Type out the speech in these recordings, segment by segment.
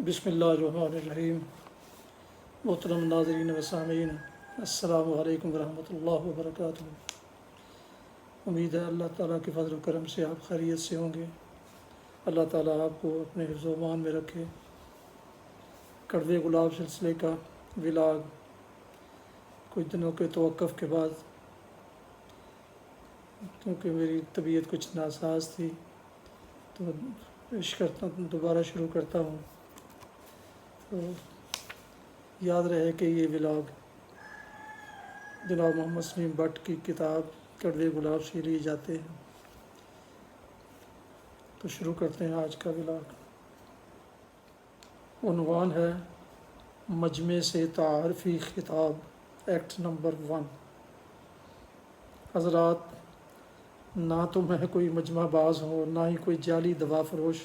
بسم اللہ الرحمن الرحیم۔ محترم ناظرین و سامعین، السلام علیکم ورحمۃ اللہ وبرکاتہ۔ امید ہے اللہ تعالیٰ کے فضل و کرم سے آپ خیریت سے ہوں گے۔ اللہ تعالیٰ آپ کو اپنے حفظ و امان میں رکھے۔ کڑوے گلاب سلسلے کا ولاگ کچھ دنوں کے توقف کے بعد، کیونکہ میری طبیعت کچھ ناساز تھی، تو دوبارہ شروع کرتا ہوں۔ تو یاد رہے کہ یہ ولاگ جناب محمد سلیم بٹ کی کتاب کڑوے گلاب سے لیے جاتے ہیں۔ تو شروع کرتے ہیں آج کا ولاگ۔ عنوان ہے مجمع سے تعارفی خطاب، ایکٹ نمبر 1۔ حضرات، نہ تو میں کوئی مجمع باز ہوں، نہ ہی کوئی جعلی دوا فروش،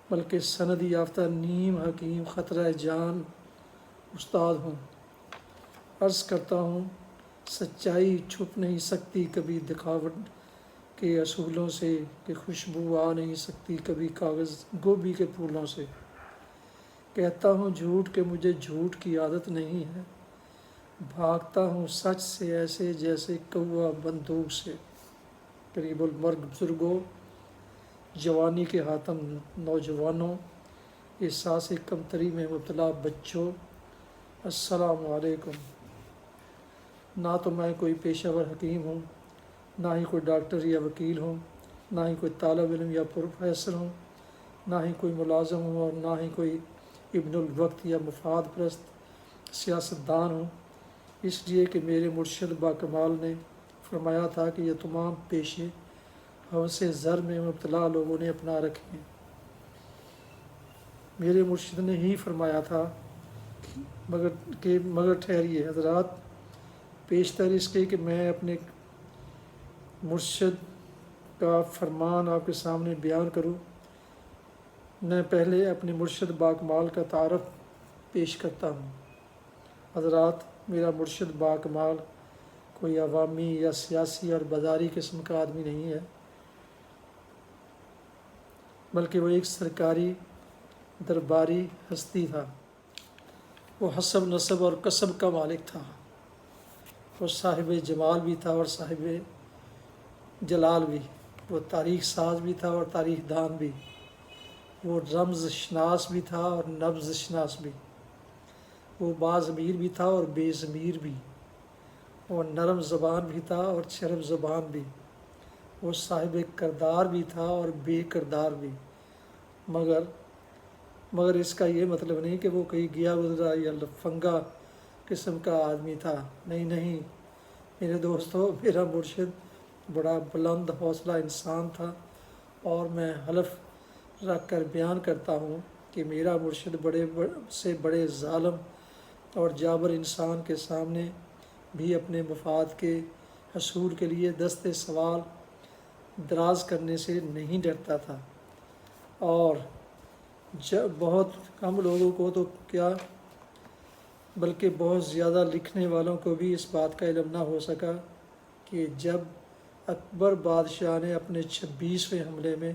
بلکہ سند یافتہ نیم حکیم خطرہ جان استاد ہوں۔ عرض کرتا ہوں، سچائی چھپ نہیں سکتی کبھی دکھاوٹ کے اصولوں سے، کہ خوشبو آ نہیں سکتی کبھی کاغذ گوبھی کے پھولوں سے۔ کہتا ہوں جھوٹ کہ مجھے جھوٹ کی عادت نہیں ہے، بھاگتا ہوں سچ سے ایسے جیسے کوا بندوق سے۔ قریب المرگ بزرگوں، جوانی کے حاتم نوجوانوں، احساس کمتری میں مبتلا بچوں، السلام علیکم۔ نہ تو میں کوئی پیشہ ور حکیم ہوں، نہ ہی کوئی ڈاکٹر یا وکیل ہوں، نہ ہی کوئی طالب علم یا پروفیسر ہوں، نہ ہی کوئی ملازم ہوں، اور نہ ہی کوئی ابن الوقت یا مفاد پرست سیاستدان ہوں۔ اس لیے کہ میرے مرشد باکمال نے فرمایا تھا کہ یہ تمام پیشے ہوس زر میں مبتلا لوگوں نے اپنا رکھے ہیں۔ میرے مرشد نے ہی فرمایا تھا مگر ٹھہریے حضرات، پیشتر اس کے کہ میں اپنے مرشد کا فرمان آپ کے سامنے بیان کروں، میں پہلے اپنے مرشد باکمال کا تعارف پیش کرتا ہوں۔ حضرات، میرا مرشد باکمال کوئی عوامی یا سیاسی اور بازاری قسم کا آدمی نہیں ہے، بلکہ وہ ایک سرکاری درباری ہستی تھا۔ وہ حسب نسب اور کسب کا مالک تھا۔ وہ صاحب جمال بھی تھا اور صاحب جلال بھی۔ وہ تاریخ ساز بھی تھا اور تاریخ دان بھی۔ وہ رمز شناس بھی تھا اور نبض شناس بھی۔ وہ باضمیر بھی تھا اور بے ضمیر بھی۔ وہ نرم زبان بھی تھا اور چرب زبان بھی۔ وہ صاحب کردار بھی تھا اور بے کردار بھی۔ مگر اس کا یہ مطلب نہیں کہ وہ کوئی گیا گزرا یا لفنگا قسم کا آدمی تھا۔ نہیں میرے دوستو، میرا مرشد بڑا بلند حوصلہ انسان تھا، اور میں حلف رکھ کر بیان کرتا ہوں کہ میرا مرشد بڑے ظالم اور جابر انسان کے سامنے بھی اپنے مفاد کے حصول کے لیے دست سوال دراز کرنے سے نہیں ڈرتا تھا، اور بہت کم لوگوں کو تو کیا بلکہ بہت زیادہ لکھنے والوں کو بھی اس بات کا علم نہ ہو سکا کہ جب اکبر بادشاہ نے اپنے 26ویں حملے میں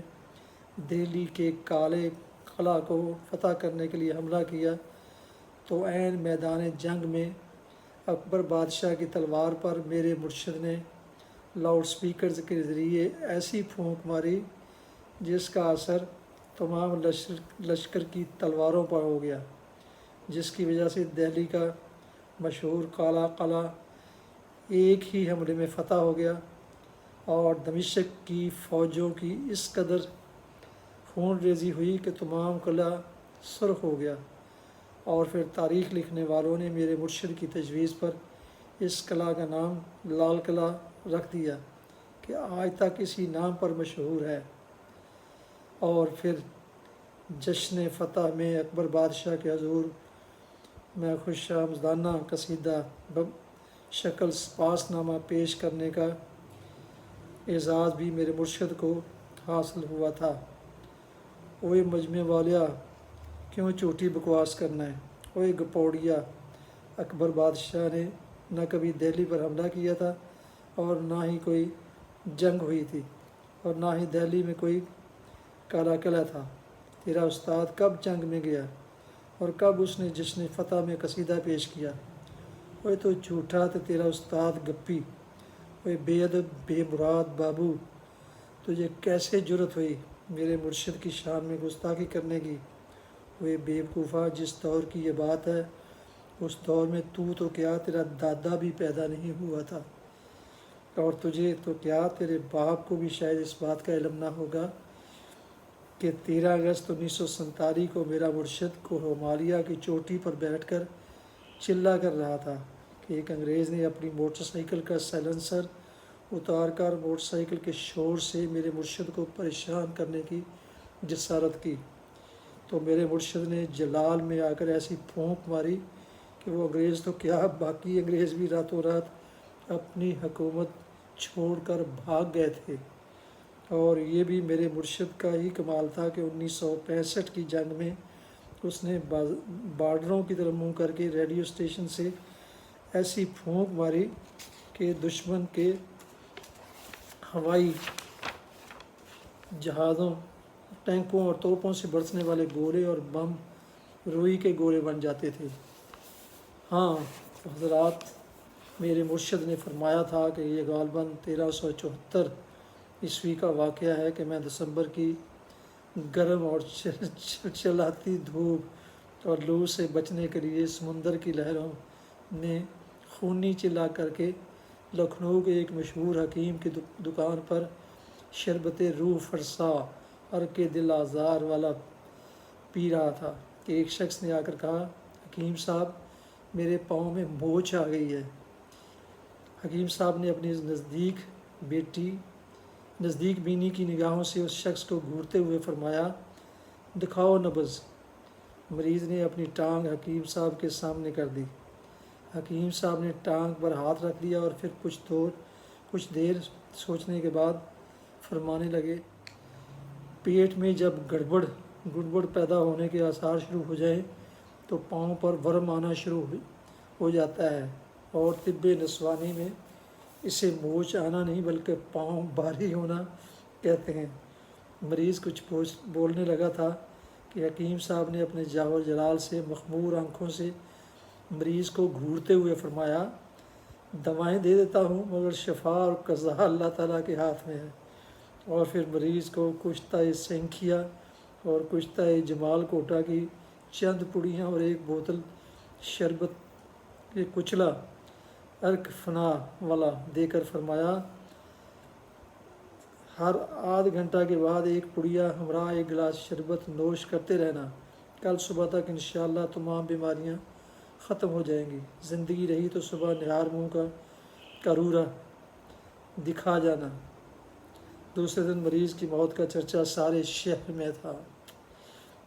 دہلی کے کالے قلعہ کو فتح کرنے کے لیے حملہ کیا، تو عین میدان جنگ میں اکبر بادشاہ کی تلوار پر میرے مرشد نے لاؤڈ سپیکرز کے ذریعے ایسی پھونک ماری جس کا اثر تمام لشکر کی تلواروں پر ہو گیا، جس کی وجہ سے دہلی کا مشہور کالا قلعہ ایک ہی حملے میں فتح ہو گیا، اور دمشق کی فوجوں کی اس قدر خون ریزی ہوئی کہ تمام قلعہ سرخ ہو گیا۔ اور پھر تاریخ لکھنے والوں نے میرے مرشد کی تجویز پر اس قلعہ کا نام لال قلعہ رکھ دیا کہ آج تک اسی نام پر مشہور ہے۔ اور پھر جشن فتح میں اکبر بادشاہ کے حضور میں خوش آمدانہ قصیدہ شکل سپاس نامہ پیش کرنے کا اعزاز بھی میرے مرشد کو حاصل ہوا تھا۔ اوئے مجمع والیا، کیوں جھوٹی بکواس کرنا ہے؟ اوئے گپوڑیا، اکبر بادشاہ نے نہ کبھی دہلی پر حملہ کیا تھا، اور نہ ہی کوئی جنگ ہوئی تھی، اور نہ ہی دہلی میں کوئی کالا قلعہ تھا۔ تیرا استاد کب جنگ میں گیا اور کب اس نے جشن فتح میں قصیدہ پیش کیا؟ وہ تو جھوٹا تو تیرا استاد گپی، وہ بے ادب بے مراد بابو، تجھے کیسے جرت ہوئی میرے مرشد کی شان میں گستاخی کرنے کی؟ وہ بیوقوفا، جس دور کی یہ بات ہے اس دور میں تو کیا تیرا دادا بھی پیدا نہیں ہوا تھا، اور تجھے تو کیا تیرے باپ کو بھی شاید اس بات کا علم نہ ہوگا کہ 13 اگست 1947 کو میرا مرشد کو ہمالیہ کی چوٹی پر بیٹھ کر چلا کر رہا تھا کہ ایک انگریز نے اپنی موٹر سائیکل کا سائلنسر اتار کر موٹر سائیکل کے شور سے میرے مرشد کو پریشان کرنے کی جسارت کی، تو میرے مرشد نے جلال میں آ کر ایسی پھونک ماری کہ وہ انگریز تو کیا باقی انگریز بھی راتوں رات اپنی حکومت چھوڑ کر بھاگ گئے تھے۔ اور یہ بھی میرے مرشد کا ہی کمال تھا کہ 1965 کی جنگ میں اس نے بارڈروں کی طرف منہ کر کے ریڈیو اسٹیشن سے ایسی پھونک ماری کہ دشمن کے ہوائی جہازوں، ٹینکوں اور توپوں سے برسنے والے گولے اور بم روئی کے گولے بن جاتے تھے۔ ہاں حضرات، میرے مرشد نے فرمایا تھا کہ یہ غالباً 1374 عیسوی کا واقعہ ہے کہ میں دسمبر کی گرم اور چلاتی دھوپ اور لو سے بچنے کے لیے سمندر کی لہروں میں خونی چلا کر کے لکھنؤ کے ایک مشہور حکیم کی دکان پر شربت روح فرسا عرق دل آزار والا پی رہا تھا کہ ایک شخص نے آ کر کہا، حکیم صاحب میرے پاؤں میں موچ آ گئی ہے۔ حکیم صاحب نے اپنی نزدیک بینی کی نگاہوں سے اس شخص کو گھورتے ہوئے فرمایا، دکھاؤ نبض۔ مریض نے اپنی ٹانگ حکیم صاحب کے سامنے کر دی۔ حکیم صاحب نے ٹانگ پر ہاتھ رکھ دیا اور پھر کچھ دیر سوچنے کے بعد فرمانے لگے، پیٹ میں جب گڑبڑ پیدا ہونے کے آثار شروع ہو جائیں تو پاؤں پر ورم آنا شروع ہو جاتا ہے، اور طب نسوانی میں اسے موچ آنا نہیں بلکہ پاؤں بھاری ہونا کہتے ہیں۔ مریض کچھ بولنے لگا تھا کہ حکیم صاحب نے اپنے جاہ و جلال سے مخمور آنکھوں سے مریض کو گھورتے ہوئے فرمایا، دوائیں دے دیتا ہوں مگر شفا اور قضا اللہ تعالیٰ کے ہاتھ میں ہے۔ اور پھر مریض کو کشتہ سینکھیا اور کشتہ جمال کوٹا کی چند پڑیاں اور ایک بوتل شربت کے کچلا عرق فنا والا دے کر فرمایا، ہر آدھ گھنٹہ کے بعد ایک پڑیا ہمراہ ایک گلاس شربت نوش کرتے رہنا، کل صبح تک انشاءاللہ تمام بیماریاں ختم ہو جائیں گی۔ زندگی رہی تو صبح نہار منہ کا کرورا دکھا جانا۔ دوسرے دن مریض کی موت کا چرچا سارے شہر میں تھا۔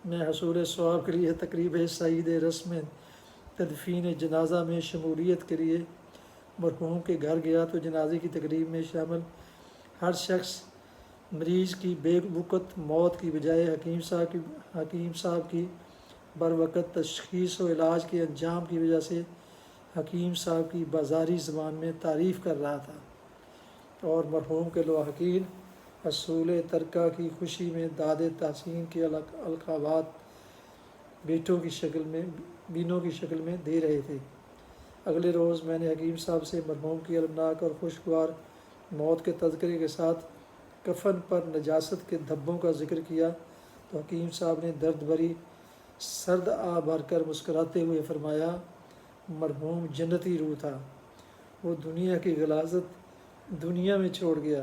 میں حصول ثواب کے لیے تقریب سعید رسم تدفین جنازہ میں شمولیت کے لیے مرحوم کے گھر گیا تو جنازے کی تقریب میں شامل ہر شخص مریض کی بے وقت موت کی بجائے حکیم صاحب کی بروقت تشخیص و علاج کے انجام کی وجہ سے حکیم صاحب کی بازاری زبان میں تعریف کر رہا تھا، اور مرحوم کے لواحقین حصول ترکہ کی خوشی میں داد تحسین کے القابات بینوں کی شکل میں دے رہے تھے۔ اگلے روز میں نے حکیم صاحب سے مرحوم کی المناک اور خوشگوار موت کے تذکرے کے ساتھ کفن پر نجاست کے دھبوں کا ذکر کیا تو حکیم صاحب نے درد بھری سرد آہ بھر کر مسکراتے ہوئے فرمایا، مرحوم جنتی روح تھا، وہ دنیا کی غلاظت دنیا میں چھوڑ گیا۔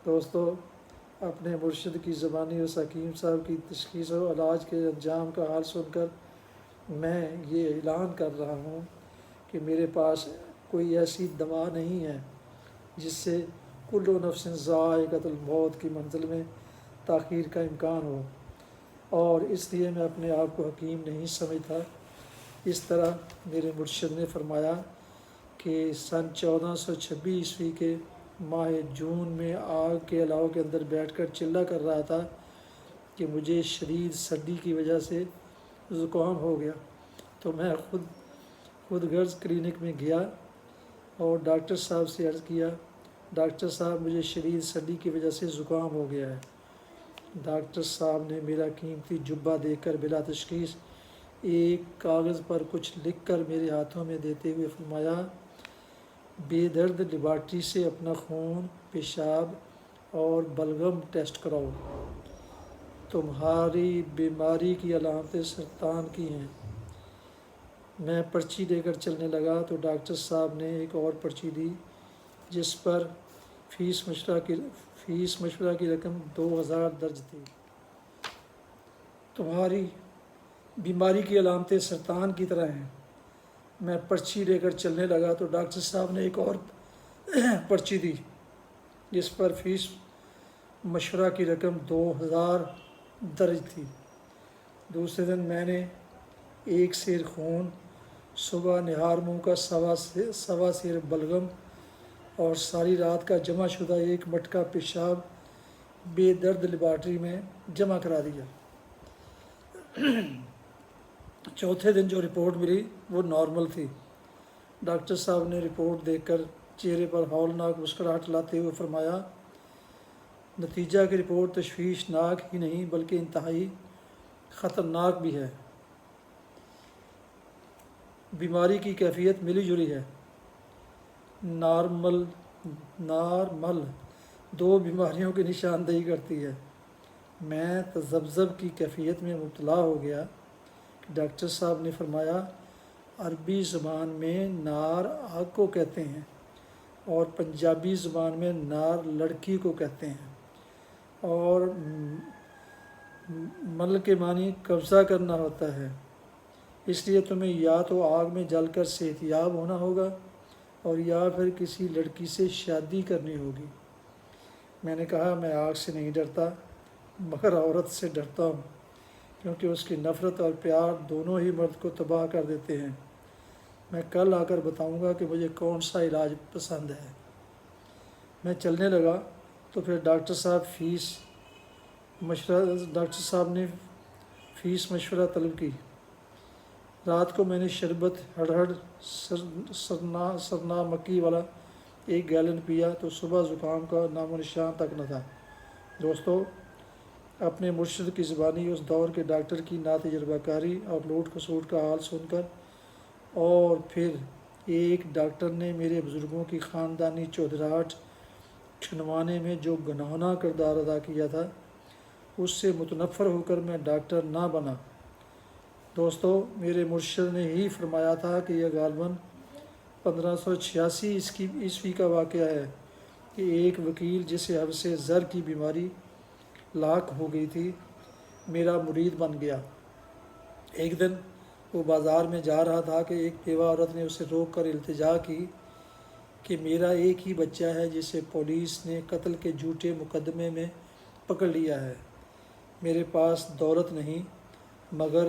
دوستو، اپنے مرشد کی زبانی اس حکیم صاحب کی تشخیص و علاج کے انجام کا حال سن کر میں یہ اعلان کر رہا ہوں کہ میرے پاس کوئی ایسی دوا نہیں ہے جس سے کل نفس ذائقۃ الموت کی منزل میں تاخیر کا امکان ہو، اور اس لیے میں اپنے آپ کو حکیم نہیں سمجھتا۔ اس طرح میرے مرشد نے فرمایا کہ سن 1426 عیسوی کے ماہ جون میں آگ کے علاؤ کے اندر بیٹھ کر چلا کر رہا تھا کہ مجھے شدید سردی کی وجہ سے زکام ہو گیا، تو میں خود غرض کلینک میں گیا اور ڈاکٹر صاحب سے عرض کیا، ڈاکٹر صاحب مجھے شدید سردی کی وجہ سے زکام ہو گیا ہے۔ ڈاکٹر صاحب نے میرا قیمتی جبہ دیکھ کر بلا تشخیص ایک کاغذ پر کچھ لکھ کر میرے ہاتھوں میں دیتے ہوئے فرمایا، بے درد لیبارٹری سے اپنا خون، پیشاب اور بلغم ٹیسٹ کراؤ، تمہاری بیماری کی علامتیں سرطان کی ہیں۔ میں پرچی لے کر چلنے لگا تو ڈاکٹر صاحب نے ایک اور پرچی دی جس پر فیس مشورہ کی رقم 2000 درج تھی۔ تمہاری بیماری کی علامتیں سرطان کی طرح ہیں۔ میں پرچی لے کر چلنے لگا تو ڈاکٹر صاحب نے ایک اور پرچی دی جس پر فیس مشورہ کی رقم 2000 درج تھی۔ دوسرے دن میں نے ایک سیر خون، صبح نہار منہ کا سوا سیر بلغم اور ساری رات کا جمع شدہ ایک مٹکا پیشاب بے درد لیبارٹری میں جمع کرا دیا۔ چوتھے دن جو رپورٹ ملی وہ نارمل تھی۔ ڈاکٹر صاحب نے رپورٹ دیکھ کر چہرے پر ہولناک مسکراہٹ لاتے ہوئے فرمایا، نتیجہ کی رپورٹ تشویشناک ہی نہیں بلکہ انتہائی خطرناک بھی ہے۔ بیماری کی کیفیت ملی جلی ہے۔ نارمل 2 بیماریوں کی نشاندہی کرتی ہے۔ میں تذبذب کی کیفیت میں مبتلا ہو گیا کہ ڈاکٹر صاحب نے فرمایا، عربی زبان میں نار آگ کو کہتے ہیں اور پنجابی زبان میں نار لڑکی کو کہتے ہیں، اور مل کے معنی قبضہ کرنا ہوتا ہے، اس لیے تمہیں یا تو آگ میں جل کر صحت یاب ہونا ہوگا اور یا پھر کسی لڑکی سے شادی کرنی ہوگی۔ میں نے کہا، میں آگ سے نہیں ڈرتا مگر عورت سے ڈرتا ہوں، کیونکہ اس کی نفرت اور پیار دونوں ہی مرد کو تباہ کر دیتے ہیں۔ میں کل آ کر بتاؤں گا کہ مجھے کون سا علاج پسند ہے۔ میں چلنے لگا تو پھر ڈاکٹر صاحب نے فیس مشورہ طلب کی۔ رات کو میں نے شربت ہڑ سرنا مکی والا 1 گیلن پیا تو صبح زکام کا نام و نشان تک نہ تھا۔ دوستو، اپنے مرشد کی زبانی اس دور کے ڈاکٹر کی ناتجربہ کاری اور لوٹ کھسوٹ کا حال سن کر، اور پھر ایک ڈاکٹر نے میرے بزرگوں کی خاندانی چودراہٹ چھنوانے میں جو گنہانہ کردار ادا کیا تھا، اس سے متنفر ہو کر میں ڈاکٹر نہ بنا۔ دوستو، میرے مرشد نے ہی فرمایا تھا کہ یہ غالباً 1586 عیسوی کا واقعہ ہے کہ ایک وکیل جسے حبس زر کی بیماری لاحق ہو گئی تھی، میرا مرید بن گیا۔ ایک دن وہ بازار میں جا رہا تھا کہ ایک بیوہ عورت نے اسے روک کر التجا کی کہ میرا ایک ہی بچہ ہے جسے پولیس نے قتل کے جھوٹے مقدمے میں پکڑ لیا ہے۔ میرے پاس دولت نہیں مگر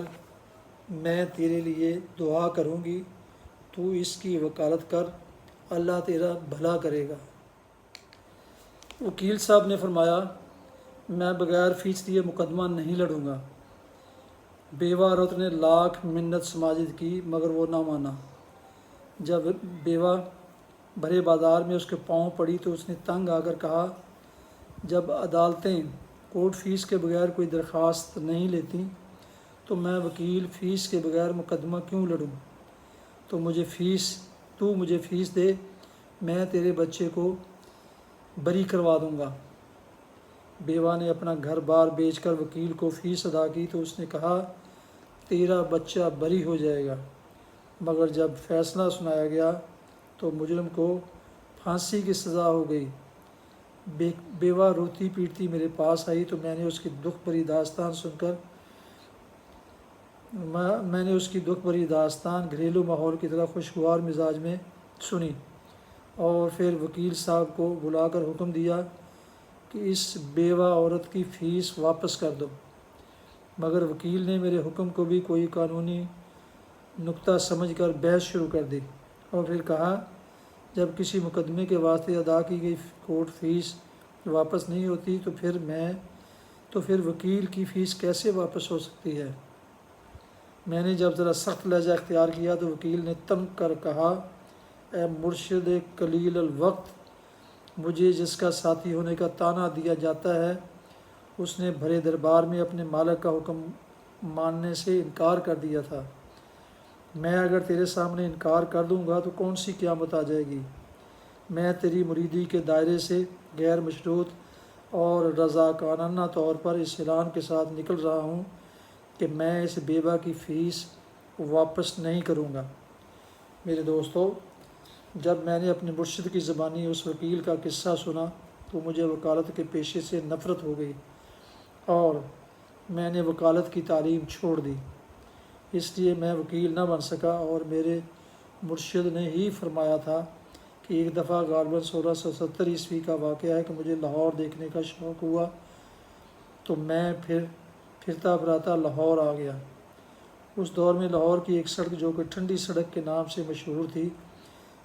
میں تیرے لیے دعا کروں گی، تو اس کی وکالت کر، اللہ تیرا بھلا کرے گا۔ وکیل صاحب نے فرمایا، میں بغیر فیصدی مقدمہ نہیں لڑوں گا۔ بیوہ عورت نے لاکھ منت سماجت کی مگر وہ نہ مانا۔ جب بیوہ بھرے بازار میں اس کے پاؤں پڑی تو اس نے تنگ آ کر کہا، جب عدالتیں کورٹ فیس کے بغیر کوئی درخواست نہیں لیتی تو میں وکیل فیس کے بغیر مقدمہ کیوں لڑوں؟ تو مجھے فیس دے، میں تیرے بچے کو بری کروا دوں گا۔ بیوہ نے اپنا گھر بار بیچ کر وکیل کو فیس ادا کی تو اس نے کہا، تیرا بچہ بری ہو جائے گا۔ مگر جب فیصلہ سنایا گیا تو مجرم کو پھانسی کی سزا ہو گئی۔ بیوہ روتی پیٹتی میرے پاس آئی تو میں نے اس کی دکھ بھری داستان گھریلو ماحول کی طرح خوشگوار مزاج میں سنی، اور پھر وکیل صاحب کو بلا کر حکم دیا کہ اس بیوہ عورت کی فیس واپس کر دو۔ مگر وکیل نے میرے حکم کو بھی کوئی قانونی نکتہ سمجھ کر بحث شروع کر دی، اور پھر کہا، جب کسی مقدمے کے واسطے ادا کی گئی کورٹ فیس واپس نہیں ہوتی تو پھر وکیل کی فیس کیسے واپس ہو سکتی ہے؟ میں نے جب ذرا سخت لہجہ اختیار کیا تو وکیل نے تم کر کہا، اے مرشد قلیل الوقت، مجھے جس کا ساتھی ہونے کا طعنہ دیا جاتا ہے اس نے بھرے دربار میں اپنے مالک کا حکم ماننے سے انکار کر دیا تھا۔ میں اگر تیرے سامنے انکار کر دوں گا تو کون سی قیامت آ جائے گی؟ میں تیری مریدی کے دائرے سے غیر مشروط اور رضاکارانہ طور پر اس اعلان کے ساتھ نکل رہا ہوں کہ میں اس بیوہ کی فیس واپس نہیں کروں گا۔ میرے دوستو، جب میں نے اپنے مرشد کی زبانی اس وکیل کا قصہ سنا تو مجھے وکالت کے پیشے سے نفرت ہو گئی اور میں نے وکالت کی تعلیم چھوڑ دی۔ اس لیے میں وکیل نہ بن سکا، اور میرے مرشد نے ہی فرمایا تھا کہ ایک دفعہ غالباً 1670 کا واقعہ ہے کہ مجھے لاہور دیکھنے کا شوق ہوا تو میں پھرتا پھراتا لاہور آ گیا۔ اس دور میں لاہور کی ایک سڑک جو کہ ٹھنڈی سڑک کے نام سے مشہور تھی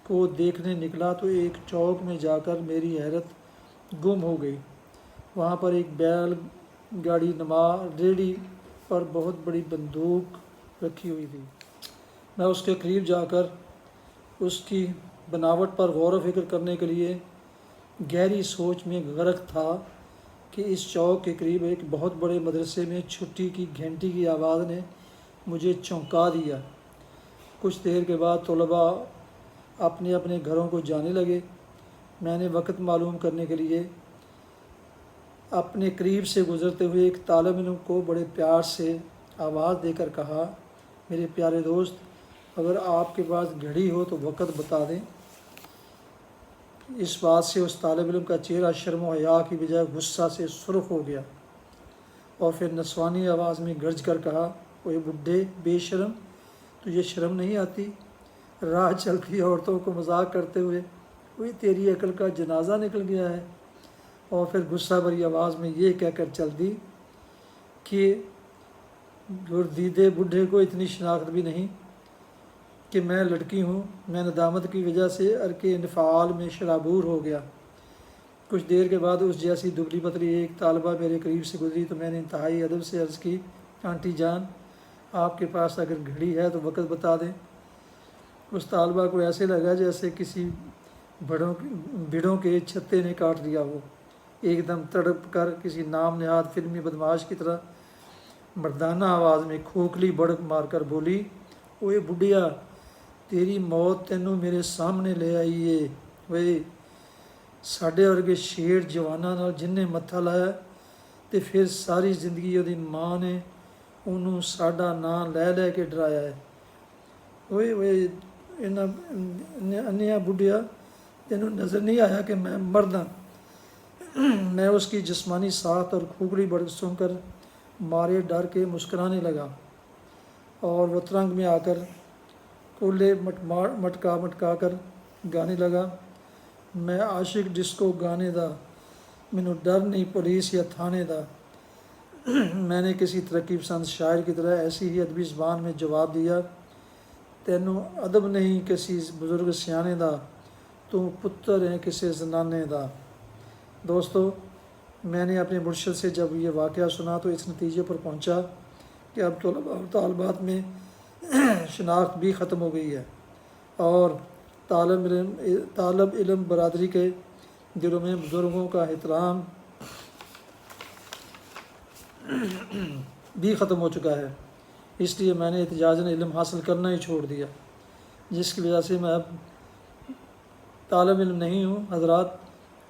کو دیکھنے نکلا تو ایک چوک میں جا کر میری حیرت گم ہو گئی۔ وہاں پر ایک بیل گاڑی نما ریڑھی پر بہت بڑی بندوق رکھی ہوئی تھی۔ میں اس کے قریب جا کر اس کی بناوٹ پر غور و فکر کرنے کے لیے گہری سوچ میں غرق تھا کہ اس چوک کے قریب ایک بہت بڑے مدرسے میں چھٹی کی گھنٹی کی آواز نے مجھے چونکا دیا۔ کچھ دیر کے بعد طلباء اپنے اپنے گھروں کو جانے لگے۔ میں نے وقت معلوم کرنے کے لیے اپنے قریب سے گزرتے ہوئے ایک طالب علم کو بڑے پیار سے آواز دے کر کہا، میرے پیارے دوست، اگر آپ کے پاس گھڑی ہو تو وقت بتا دیں۔ اس بات سے اس طالب علم کا چہرہ شرم و حیا کی بجائے غصہ سے سرخ ہو گیا اور پھر نسوانی آواز میں گرج کر کہا، اوے بڈھے بے شرم، تجھے شرم نہیں آتی؟ راہ چلتی عورتوں کو مذاق کرتے ہوئے اوے تیری عقل کا جنازہ نکل گیا ہے۔ اور پھر غصہ بھری آواز میں یہ کہہ کر چل دی کہ گردیدے بڈھے کو اتنی شناخت بھی نہیں کہ میں لڑکی ہوں۔ میں ندامت کی وجہ سے عرق انفعال میں شرابور ہو گیا۔ کچھ دیر کے بعد اس جیسی دبلی پتلی ایک طالبہ میرے قریب سے گزری تو میں نے انتہائی ادب سے عرض کی، آنٹی جان، آپ کے پاس اگر گھڑی ہے تو وقت بتا دیں۔ اس طالبہ کو ایسے لگا جیسے کسی بھیڑوں کے چھتے نے کاٹ دیا ہو۔ ایک دم تڑپ کر کسی نام نہاد فلمی بدماش کی طرح مردانہ آواز میں کھوکھلی بڑک مار کر بولی، اوے بڈھیا، تیری موت تینوں میرے سامنے لے آئی ہے۔ اوے ساڈے ورگے شیر جواناں نال جنہیں متھا لایا تے پھر ساری زندگی ਉਹਦੀ ਮਾਂ ਨੇ ਉਹਨੂੰ ਸਾਡਾ ਨਾਂ ਲੈ ਲੈ ਕੇ ਡਰਾਇਆ ਹੈ۔ اوے اوے انیا بڈھیا، تینوں نظر نہیں آیا کہ میں مرد ہوں؟ میں اس کی جسمانی ساخت اور کھوکھلی بڑک سن کر مارے ڈر کے مسکرانے لگا اور وہ ترنگ میں آ کر کولے مٹکا کر گانے لگا، میں عاشق ڈسکو گانے دا، مینوں ڈر نہیں پولیس یا تھانے دا۔ میں نے کسی ترقی پسند شاعر کی طرح ایسی ہی ادبی زبان میں جواب دیا، تینوں ادب نہیں کسی بزرگ سیانے دا، تو پتر ہے کسی زنانے دا۔ دوستو، میں نے اپنے مرشد سے جب یہ واقعہ سنا تو اس نتیجے پر پہنچا کہ اب طلباء اور طالبات میں شناخت بھی ختم ہو گئی ہے اور طالب علم برادری کے دلوں میں بزرگوں کا احترام بھی ختم ہو چکا ہے۔ اس لیے میں نے احتجاجاً علم حاصل کرنا ہی چھوڑ دیا، جس کی وجہ سے میں اب طالب علم نہیں ہوں۔ حضرات،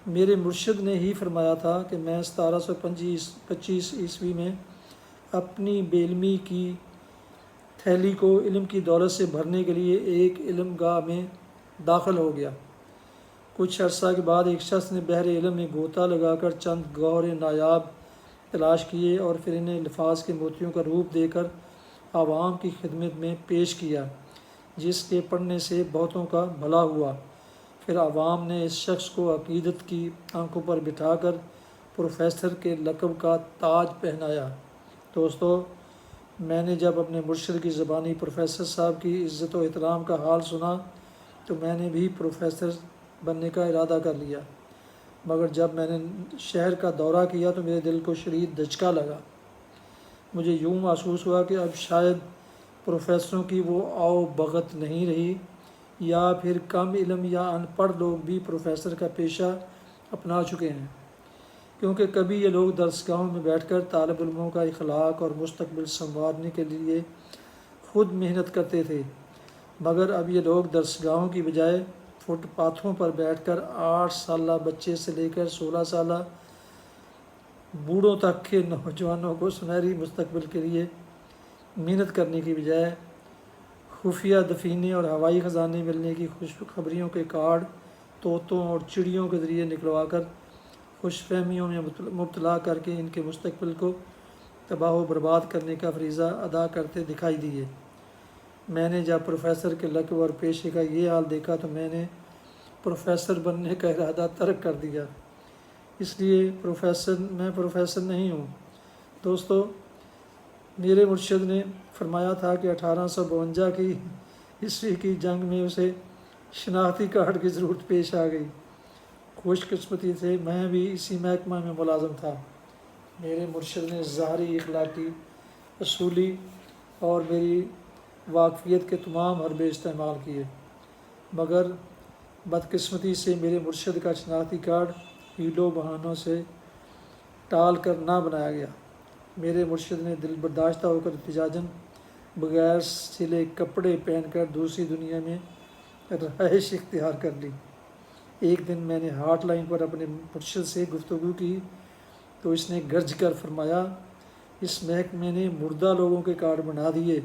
میرے مرشد نے ہی فرمایا تھا کہ میں 1725 میں اپنی بے علمی کی تھیلی کو علم کی دولت سے بھرنے کے لیے ایک علم گاہ میں داخل ہو گیا۔ کچھ عرصہ کے بعد ایک شخص نے بحر علم میں غوطہ لگا کر چند گوہر نایاب تلاش کیے اور پھر انہیں الفاظ کے موتیوں کا روپ دے کر عوام کی خدمت میں پیش کیا، جس کے پڑھنے سے بہتوں کا بھلا ہوا۔ پھر عوام نے اس شخص کو عقیدت کی آنکھوں پر بٹھا کر پروفیسر کے لقب کا تاج پہنایا۔ دوستو، میں نے جب اپنے مرشد کی زبانی پروفیسر صاحب کی عزت و احترام کا حال سنا تو میں نے بھی پروفیسر بننے کا ارادہ کر لیا، مگر جب میں نے شہر کا دورہ کیا تو میرے دل کو شدید دھچکا لگا۔ مجھے یوں محسوس ہوا کہ اب شاید پروفیسروں کی وہ آؤ بغت نہیں رہی، یا پھر کم علم یا ان پڑھ لوگ بھی پروفیسر کا پیشہ اپنا چکے ہیں۔ کیونکہ کبھی یہ لوگ درسگاہوں میں بیٹھ کر طالب علموں کا اخلاق اور مستقبل سنوارنے کے لیے خود محنت کرتے تھے، مگر اب یہ لوگ درسگاہوں کی بجائے فٹ پاتھوں پر بیٹھ کر 8 سالہ بچے سے لے کر 16 سالہ بوڑھوں تک کے نوجوانوں کو سنہری مستقبل کے لیے محنت کرنے کی بجائے خفیہ دفینے اور ہوائی خزانے ملنے کی خوشخبریوں کے کارڈ طوطوں اور چڑیوں کے ذریعے نکلوا کر خوش فہمیوں میں مبتلا کر کے ان کے مستقبل کو تباہ و برباد کرنے کا فریضہ ادا کرتے دکھائی دیے۔ میں نے جب پروفیسر کے لقب اور پیشے کا یہ حال دیکھا تو میں نے پروفیسر بننے کا ارادہ ترک کر دیا۔ اس لیے میں پروفیسر نہیں ہوں۔ دوستو، میرے مرشد نے فرمایا تھا کہ 1852 کی عیسوی کی جنگ میں اسے شناختی کارڈ کی ضرورت پیش آ گئی۔ خوش قسمتی سے میں بھی اسی محکمہ میں ملازم تھا۔ میرے مرشد نے ظاہری، اخلاقی، اصولی اور میری واقفیت کے تمام حربے استعمال کیے، مگر بدقسمتی سے میرے مرشد کا شناختی کارڈ ہیلوں بہانوں سے ٹال کر نہ بنایا گیا۔ میرے مرشد نے دل برداشتہ ہو کر احتجاجاً بغیر سلے کپڑے پہن کر دوسری دنیا میں رہائش اختیار کر لی۔ ایک دن میں نے ہاٹ لائن پر اپنے مرشد سے گفتگو کی تو اس نے گرج کر فرمایا، اس محکمے نے مردہ لوگوں کے کارڈ بنا دیے،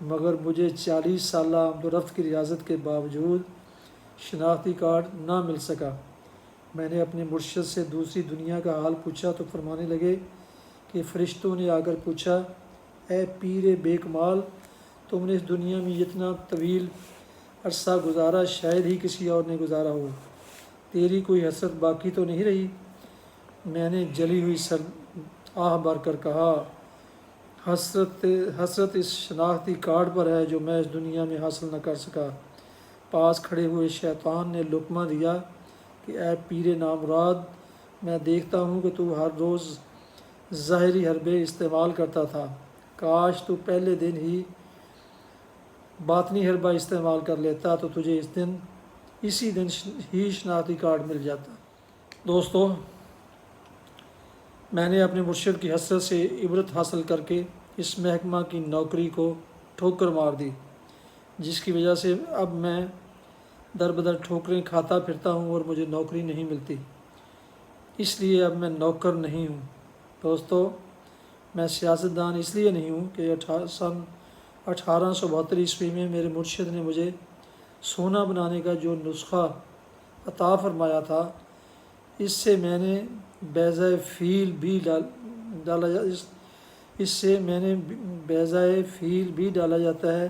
مگر مجھے 40 سالہ آمد و رفت کی ریاضت کے باوجود شناختی کارڈ نہ مل سکا۔ میں نے اپنے مرشد سے دوسری دنیا کا حال پوچھا تو فرمانے لگے کہ فرشتوں نے آ کر پوچھا، اے پیر بے کمال، تم نے اس دنیا میں اتنا طویل عرصہ گزارا، شاید ہی کسی اور نے گزارا ہو، تیری کوئی حسرت باقی تو نہیں رہی؟ میں نے جلی ہوئی سر آہ بھر کر کہا، حسرت اس شناختی کارڈ پر ہے جو میں اس دنیا میں حاصل نہ کر سکا۔ پاس کھڑے ہوئے شیطان نے لقمہ دیا کہ اے پیر نامراد، میں دیکھتا ہوں کہ تو ہر روز ظاہری حربے استعمال کرتا تھا، کاش تو پہلے دن ہی باطنی حربہ استعمال کر لیتا تو تجھے اسی دن ہی شناختی کارڈ مل جاتا۔ دوستو، میں نے اپنے مرشد کی حسرت سے عبرت حاصل کر کے اس محکمہ کی نوکری کو ٹھوکر مار دی، جس کی وجہ سے اب میں در بدر ٹھوکریں کھاتا پھرتا ہوں اور مجھے نوکری نہیں ملتی۔ اس لیے اب میں نوکر نہیں ہوں۔ دوستو، میں سیاستدان اس لیے نہیں ہوں کہ سن 1872 عیسوی میں میرے مرشد نے مجھے سونا بنانے کا جو نسخہ عطا فرمایا تھا، اس سے میں نے بیضۂ فیل بھی ڈالا جاتا ہے۔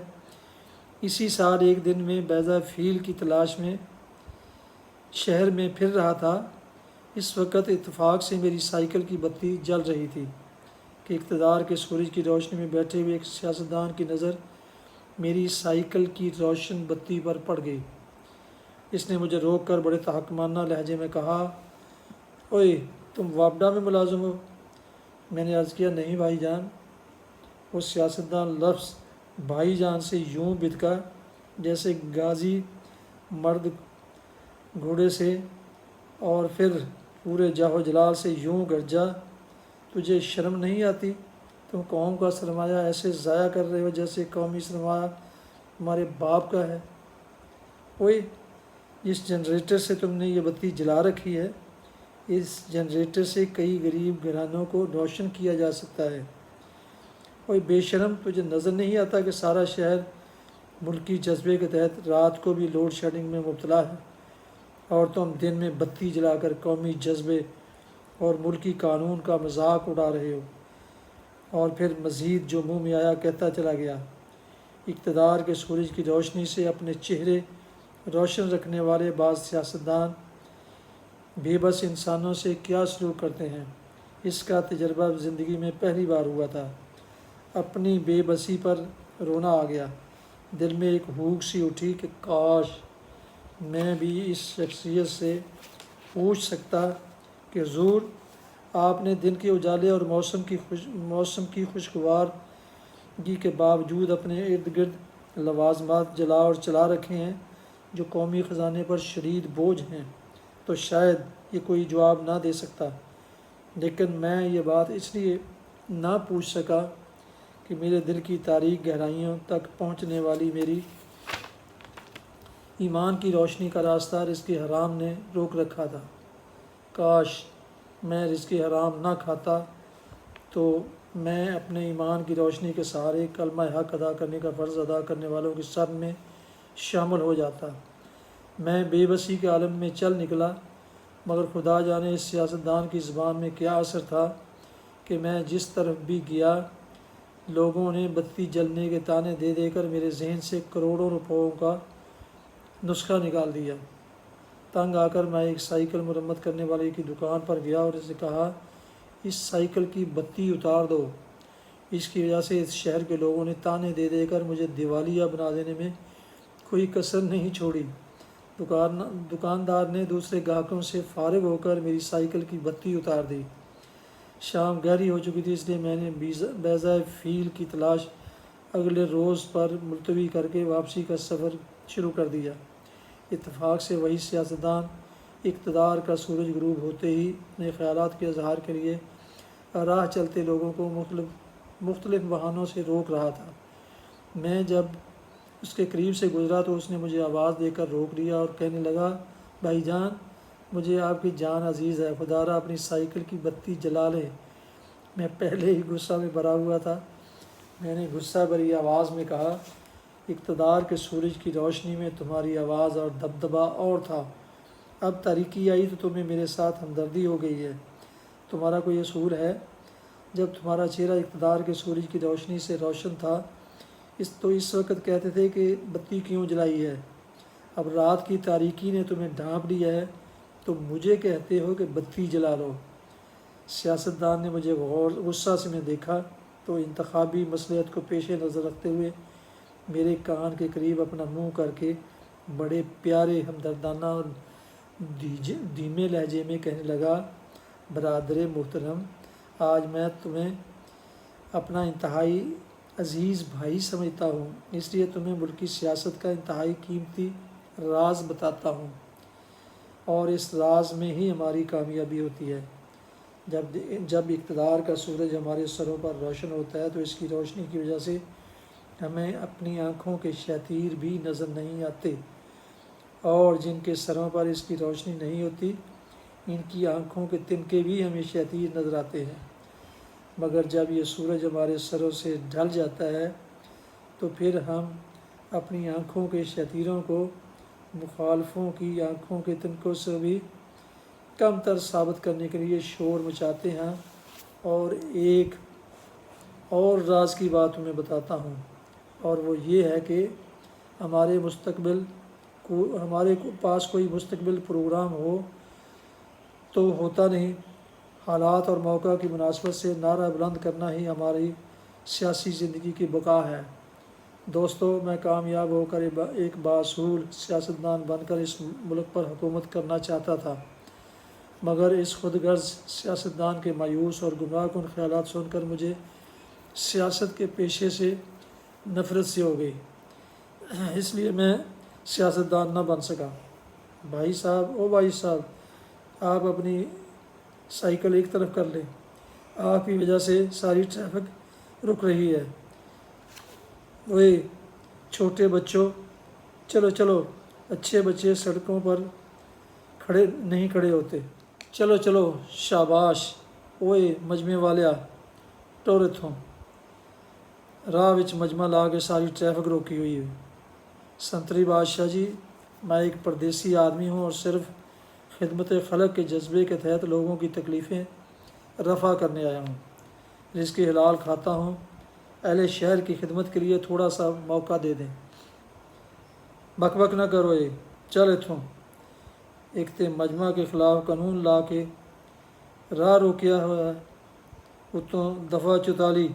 اسی سال ایک دن میں بیضۂ فیل کی تلاش میں شہر میں پھر رہا تھا۔ اس وقت اتفاق سے میری سائیکل کی بتی جل رہی تھی کہ اقتدار کے سورج کی روشنی میں بیٹھے ہوئے ایک سیاستدان کی نظر میری سائیکل کی روشن بتی پر پڑ گئی۔ اس نے مجھے روک کر بڑے تحقیرانہ لہجے میں کہا، اوئے، تم واپڈا میں ملازم ہو؟ میں نے عرض کیا، نہیں بھائی جان۔ وہ سیاستدان لفظ بھائی جان سے یوں بتکا جیسے غازی مرد گھوڑے سے، اور پھر پورے جاہ و جلال سے یوں گرجا، تجھے شرم نہیں آتی؟ تم قوم کا سرمایہ ایسے ضائع کر رہے ہو جیسے قومی سرمایہ تمہارے باپ کا ہے۔ اوئے، جس جنریٹر سے تم نے یہ بتی جلا رکھی ہے، اس جنریٹر سے کئی غریب گھرانوں کو روشن کیا جا سکتا ہے۔ اوئے بے شرم، تجھے نظر نہیں آتا کہ سارا شہر ملکی جذبے کے تحت رات کو بھی لوڈ شیڈنگ میں مبتلا ہے، اور تم دن میں بتی جلا کر قومی جذبے اور ملکی قانون کا مذاق اڑا رہے ہو؟ اور پھر مزید جو منہ میں آیا کہتا چلا گیا۔ اقتدار کے سورج کی روشنی سے اپنے چہرے روشن رکھنے والے بعض سیاستدان بے بس انسانوں سے کیا سلوک کرتے ہیں، اس کا تجربہ زندگی میں پہلی بار ہوا تھا۔ اپنی بے بسی پر رونا آ گیا، دل میں ایک ہوک سی اٹھی کہ کاش میں بھی اس شخصیت سے پوچھ سکتا کہ حضور، آپ نے دن کے اجالے اور موسم کی خوشگوارگی کے باوجود اپنے ارد گرد لوازمات جلا اور چلا رکھے ہیں جو قومی خزانے پر شدید بوجھ ہیں، تو شاید یہ کوئی جواب نہ دے سکتا۔ لیکن میں یہ بات اس لیے نہ پوچھ سکا کہ میرے دل کی تاریک گہرائیوں تک پہنچنے والی میری ایمان کی روشنی کا راستہ رزق حرام نے روک رکھا تھا۔ کاش میں رزق حرام نہ کھاتا تو میں اپنے ایمان کی روشنی کے سہارے کلمہ حق ادا کرنے کا فرض ادا کرنے والوں کی صف میں شامل ہو جاتا۔ میں بے بسی کے عالم میں چل نکلا، مگر خدا جانے اس سیاستدان کی زبان میں کیا اثر تھا کہ میں جس طرف بھی گیا لوگوں نے بتی جلنے کے تانے دے دے کر میرے ذہن سے کروڑوں روپوں کا نسخہ نکال دیا۔ تنگ آ کر میں ایک سائیکل مرمت کرنے والے کی دکان پر گیا اور اسے کہا، اس سائیکل کی بتی اتار دو۔ اس کی وجہ سے اس شہر کے لوگوں نے تانے دے دے کر مجھے دیوالیہ بنا دینے میں کوئی کسر نہیں چھوڑی۔ دکاندار نے دوسرے گاہکوں سے فارغ ہو کر میری سائیکل کی بتی اتار دی۔ شام گہری ہو چکی تھی، اس لیے میں نے بیضۂ فیل کی تلاش اگلے روز پر ملتوی کر کے واپسی کا سفر شروع کر دیا۔ اتفاق سے وہی سیاستدان اقتدار کا سورج غروب ہوتے ہی اپنے خیالات کے اظہار کے لیے راہ چلتے لوگوں کو مختلف بہانوں سے روک رہا تھا۔ میں جب اس کے قریب سے گزرا تو اس نے مجھے آواز دے کر روک لیا اور کہنے لگا، بھائی جان، مجھے آپ کی جان عزیز ہے، خدا را اپنی سائیکل کی بتی جلا لے۔ میں پہلے ہی غصہ میں بھرا ہوا تھا۔ میں نے غصہ بھری آواز میں کہا، اقتدار کے سورج کی روشنی میں تمہاری آواز اور دبدبہ اور تھا، اب تاریکی آئی تو تمہیں میرے ساتھ ہمدردی ہو گئی ہے۔ تمہارا کوئی اصول ہے؟ جب تمہارا چہرہ اقتدار کے سورج کی روشنی سے روشن تھا تو اس وقت کہتے تھے کہ بتی کیوں جلائی ہے؟ اب رات کی تاریکی نے تمہیں ڈھانپ لیا ہے تو مجھے کہتے ہو کہ بتی جلا لو۔ سیاستدان نے مجھے غصہ سے میں دیکھا تو انتخابی مصلحت کو پیش نظر رکھتے ہوئے میرے کان کے قریب اپنا منہ کر کے بڑے پیارے ہمدردانہ اور دھیمے لہجے میں کہنے لگا، برادر محترم، آج میں تمہیں اپنا انتہائی عزیز بھائی سمجھتا ہوں، اس لیے تمہیں ملکی سیاست کا انتہائی قیمتی راز بتاتا ہوں، اور اس راز میں ہی ہماری کامیابی ہوتی ہے۔ جب اقتدار کا سورج ہمارے سروں پر روشن ہوتا ہے تو اس کی روشنی کی وجہ سے ہمیں اپنی آنکھوں کے شتیر بھی نظر نہیں آتے، اور جن کے سروں پر اس کی روشنی نہیں ہوتی ان کی آنکھوں کے تنکے بھی ہمیں شتیر نظر آتے ہیں۔ مگر جب یہ سورج ہمارے سروں سے ڈھل جاتا ہے تو پھر ہم اپنی آنکھوں کے شتیروں کو مخالفوں کی آنکھوں کے تنکوں سے بھی کم تر ثابت کرنے کے لیے شور مچاتے ہیں۔ اور ایک اور راز کی بات تمہیں بتاتا ہوں، اور وہ یہ ہے کہ ہمارے پاس کوئی مستقبل پروگرام ہو تو ہوتا نہیں، حالات اور موقع کی مناسبت سے نعرہ بلند کرنا ہی ہماری سیاسی زندگی کی بقا ہے۔ دوستو، میں کامیاب ہو کر ایک بااصول سیاستدان بن کر اس ملک پر حکومت کرنا چاہتا تھا، مگر اس خود غرض سیاستدان کے مایوس اور گمراہ کن خیالات سن کر مجھے سیاست کے پیشے سے نفرت سی ہو گئی، اس لیے میں سیاستدان نہ بن سکا۔ بھائی صاحب، آپ اپنی سائیکل ایک طرف کر لیں، آپ کی وجہ سے ساری ٹریفک رک رہی ہے۔ اوئے چھوٹے بچوں، چلو، اچھے بچے سڑکوں پر نہیں کھڑے ہوتے، چلو، شاباش۔ اوئے مجمے والیا، ٹور اتھوں، راہ وچ مجمع لا کے ساری ٹریفک روکی ہوئی ہے۔ سنتری بادشاہ جی، میں ایک پردیسی آدمی ہوں اور صرف خدمت خلق کے جذبے کے تحت لوگوں کی تکلیفیں رفع کرنے آیا ہوں، رزق حلال کھاتا ہوں، اہل شہر کی خدمت کے لیے تھوڑا سا موقع دے دیں۔ بک بک نہ کرو، چل اتھوں۔ ایک تے مجمع کے خلاف قانون لا کے راہ روکیا ہوا ہے، اتوں دفعہ 44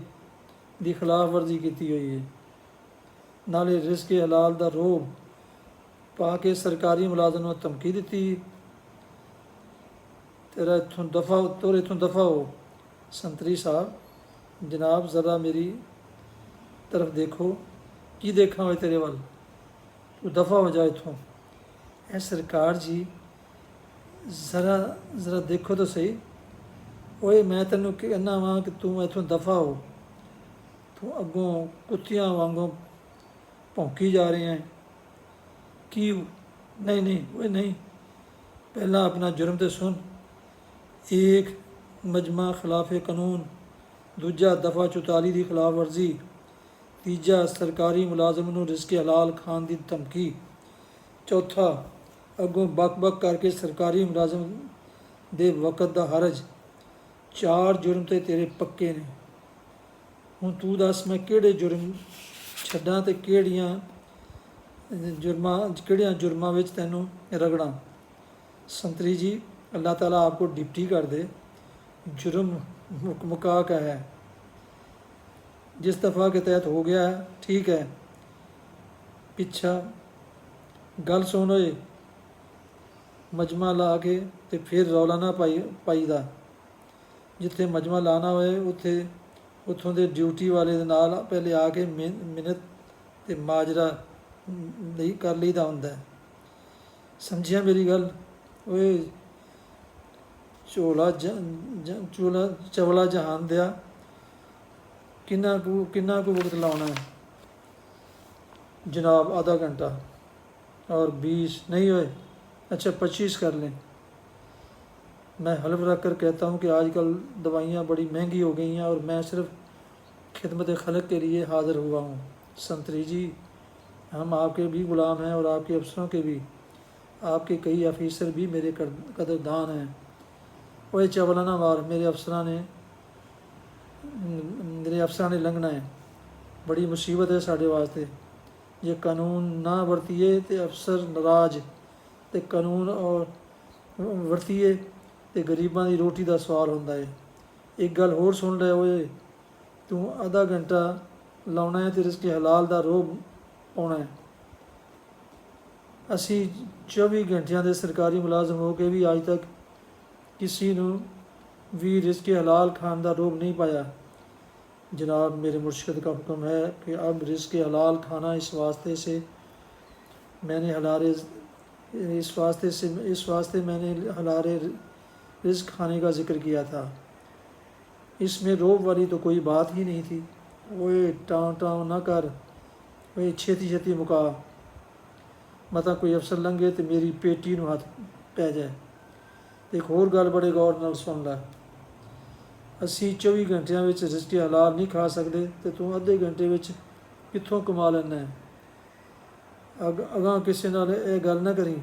دی خلاف ورزی کی ہوئی ہے، نالے رزق حلال دا روب پا کے سرکاری ملازم دھمکی دیتی، تیرا اتوں دفعہ ہو۔ سنتری صاحب جناب، ذرا میری طرف دیکھو، کی دیکھا ہوئے تیرے وال، تو دفعہ ہو جائے اتوں۔ اے سرکار جی، ذرا دیکھو تو صحیح، اوئے میں تینوں کہنا وا کہ تم اتوں دفع ہو، تو اگوں کتیاں وانگوں ਭੌਂਕੀ ਜਾ ਰਹੇ ہیں کی نہیں نہیں وہ نہیں، پہلا اپنا جرم تو سن، ایک مجمع خلاف قانون، دوجا دفعہ 44 ਦੀ خلاف ورزی، تیجا سرکاری ਮੁਲਾਜ਼ਮ ਨੂੰ ਰਿਜ਼ਕ ਹਲਾਲ ਖਾਣ ਦੀ ਧਮਕੀ، ਚੌਥਾ ਅੱਗੋਂ ਬਕ ਕਰਕੇ ਸਰਕਾਰੀ ਮੁਲਾਜ਼ਮ ਦੇ ਵਕਤ ਦਾ ਹਰਜ। 4 ਜੁਰਮ ਤੇ ਤੇਰੇ ਪੱਕੇ ਨੇ। ਹੁਣ ਤੂੰ ਦੱਸ ਮੈਂ ਕਿਹੜੇ ਜੁਰਮ ਛੱਡਾਂ ਤੇ ਕਿਹੜੀਆਂ ਜੁਰਮਾਂ ਵਿੱਚ ਤੈਨੂੰ ਰਗੜਾਂ। ਸੰਤਰੀ ਜੀ اللہ تعالیٰ آپ کو ڈپٹی کر دے، جرم مکا کا ہے، جس دفعہ کے تحت ہو گیا ہے ٹھیک ہے، پچھا گل سن ہوئے مجمع لا کے تے پھر رولا نہ پائی دا، جتھے مجمع لانا ہوئے اتھوں دے ڈیوٹی والے دے نال پہلے آ کے منت تے ماجرا نہیں کر لی دا ہوندا ہے۔ سمجھیا میری گل؟ اوئے چولا جہان دیا کنا کو وقت لاؤنا ہے جناب؟ آدھا گھنٹہ اور 20 نہیں ہوئے، اچھا 25 کر لیں۔ میں حلف رکھ کر کہتا ہوں کہ آج کل دوائیاں بڑی مہنگی ہو گئی ہیں اور میں صرف خدمت خلق کے لیے حاضر ہوا ہوں۔ سنتری جی ہم آپ کے بھی غلام ہیں اور آپ کے افسروں کے بھی، آپ کے کئی آفیسر بھی میرے قدردان ہیں۔ وہ چولانا مار میرے افسران نے لنگنا ہے، بڑی مصیبت ہے ساڈے واسطے جے قانون نہ ورتیے تے افسر ناراض، تے قانون اور ورتیے تے غریباں دی روٹی دا سوال ہوندا ہے۔ ایک گل ہور سن لے ہوئے، تو آدھا گھنٹہ لاؤنا ہے تے رزق حلال دا روب پاؤنا ہے۔ اسی 24 گھنٹیاں دے سرکاری ملازم ہو کے بھی آج تک کسی نو بھی رزق حلال کھان دا روب نہیں پایا۔ جناب میرے مرشد کا حکم ہے کہ اب رزق حلال کھانا اس واسطے میں نے حلال رزق کھانے کا ذکر کیا تھا، اس میں روب والی تو کوئی بات ہی نہیں تھی۔ اوئے ٹاؤں نہ کر، اوئے چھتی مکا، متا کوئی افسر لنگے تو میری پیٹی نو ہاتھ پی جائے۔ ایک ہور گل بڑے غور نال سن لے، اسی 24 گھنٹیاں وچ رزق حلال نہیں کھا سکتے تو تو ادھے گھنٹے وچ کتھوں کما لینا ہے؟ اگاں کسے نال یہ گل نہ کری،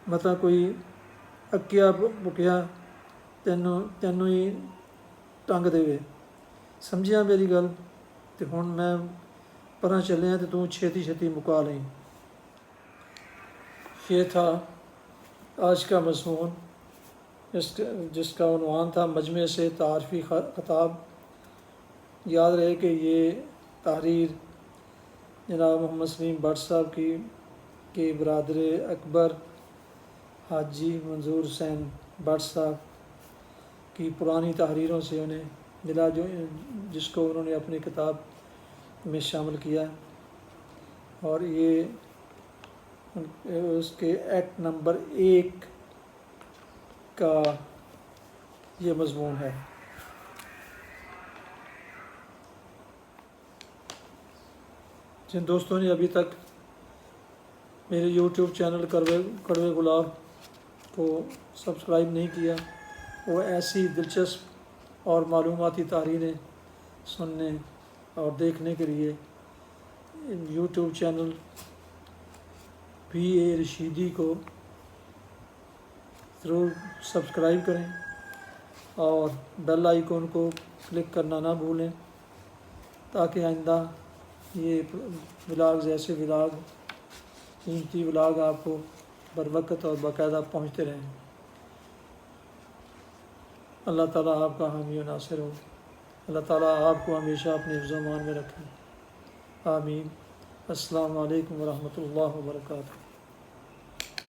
متا کوئی اکیا بکیا تینوں ہی ٹنگ دے۔ سمجھیا میری گل؟ تو ہن میں پراں چلیا تو چھتی مکا لیں۔ یہ تھا آج کا مضمون، جس کا عنوان تھا مجمع سے تعارفی خطاب۔ یاد رہے کہ یہ تحریر جناب محمد سلیم بٹ صاحب کی برادر اکبر حاجی منظور حسین بٹ صاحب کی پرانی تحریروں سے انہیں ملا، جس کو انہوں نے اپنی کتاب میں شامل کیا، اور یہ اس کے ایکٹ نمبر 1 کا یہ مضمون ہے۔ جن دوستوں نے ابھی تک میرے یوٹیوب چینل کڑوے گلاب کو سبسکرائب نہیں کیا، وہ ایسی دلچسپ اور معلوماتی تحریریں سننے اور دیکھنے کے لیے یوٹیوب چینل PA رشیدی کو ضرور سبسکرائب کریں اور بیل آئیکن کو کلک کرنا نہ بھولیں، تاکہ آئندہ یہ ایسے قیمتی ولاگ آپ کو بر وقت اور باقاعدہ پہنچتے رہیں۔ اللہ تعالیٰ آپ کا حامی و ناصر ہو، اللہ تعالیٰ آپ کو ہمیشہ اپنے حفظ و امان میں رکھیں، آمین۔ السلام علیکم ورحمۃ اللہ وبرکاتہ۔